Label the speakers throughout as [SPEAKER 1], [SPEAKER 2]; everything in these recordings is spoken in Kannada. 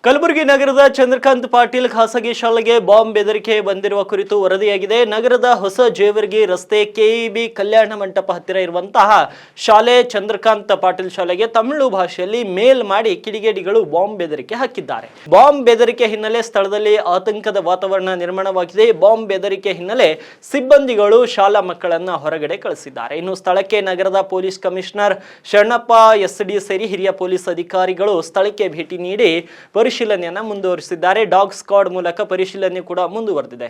[SPEAKER 1] ಕಲಬುರಗಿ ನಗರದ ಚಂದ್ರಕಾಂತ್ ಪಾಟೀಲ್ ಖಾಸಗಿ ಶಾಲೆಗೆ ಬಾಂಬ್ ಬೆದರಿಕೆ ಬಂದಿರುವ ಕುರಿತು ವರದಿಯಾಗಿದೆ. ನಗರದ ಹೊಸ ಜೇವರ್ಗಿ ರಸ್ತೆ ಕೆಇಬಿ ಕಲ್ಯಾಣ ಮಂಟಪ ಹತ್ತಿರ ಇರುವಂತಹ ಶಾಲೆ ಚಂದ್ರಕಾಂತ್ ಪಾಟೀಲ್ ಶಾಲೆಗೆ ತಮಿಳು ಭಾಷೆಯಲ್ಲಿ ಮೇಲ್ ಮಾಡಿ ಕಿಡಿಗೇಡಿಗಳು ಬಾಂಬ್ ಬೆದರಿಕೆ ಹಾಕಿದ್ದಾರೆ. ಬಾಂಬ್ ಬೆದರಿಕೆ ಹಿನ್ನೆಲೆ ಸ್ಥಳದಲ್ಲಿ ಆತಂಕದ ವಾತಾವರಣ ನಿರ್ಮಾಣವಾಗಿದೆ. ಬಾಂಬ್ ಬೆದರಿಕೆ ಹಿನ್ನೆಲೆ ಸಿಬ್ಬಂದಿಗಳು ಶಾಲಾ ಮಕ್ಕಳನ್ನ ಹೊರಗಡೆ ಕಳಿಸಿದ್ದಾರೆ. ಇನ್ನು ಸ್ಥಳಕ್ಕೆ ನಗರದ ಪೊಲೀಸ್ ಕಮಿಷನರ್ ಶರಣಪ್ಪ ಎಸ್ಡಿ ಸೇರಿ ಹಿರಿಯ ಪೊಲೀಸ್ ಅಧಿಕಾರಿಗಳು ಸ್ಥಳಕ್ಕೆ ಭೇಟಿ ನೀಡಿ ಪರಿಶೀಲನೆಯನ್ನು ಮುಂದುವರಿಸಿದ್ದಾರೆ. ಡಾಗ್ ಸ್ಕ್ವಾಡ್ ಮೂಲಕ ಪರಿಶೀಲನೆ ಕೂಡ ಮುಂದುವರೆದಿದೆ.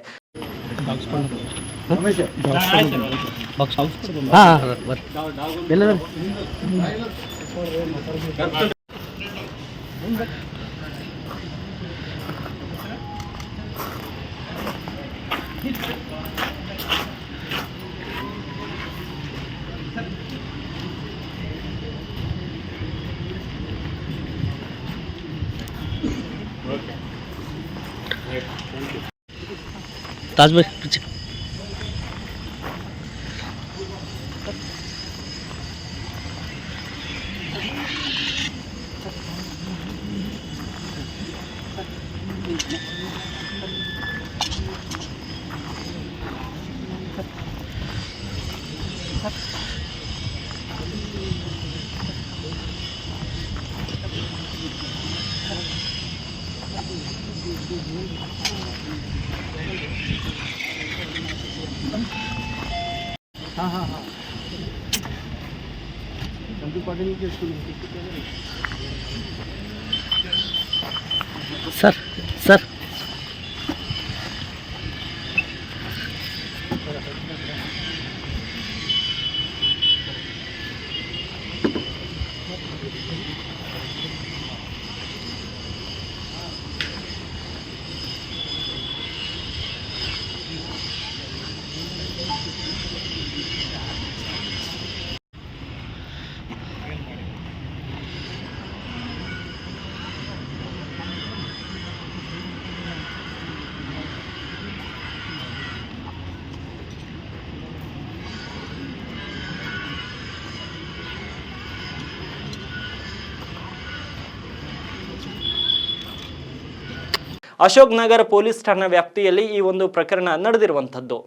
[SPEAKER 2] ताज भाई पीछे हाँ चंदू पाटिल के school sir
[SPEAKER 1] Ashok Nagar police ಠಾಣಾ ವ್ಯಾಪ್ತಿಯಲ್ಲಿ ಈ ಒಂದು ಪ್ರಕರಣ ನಡೆದಿರುವಂತದ್ದು.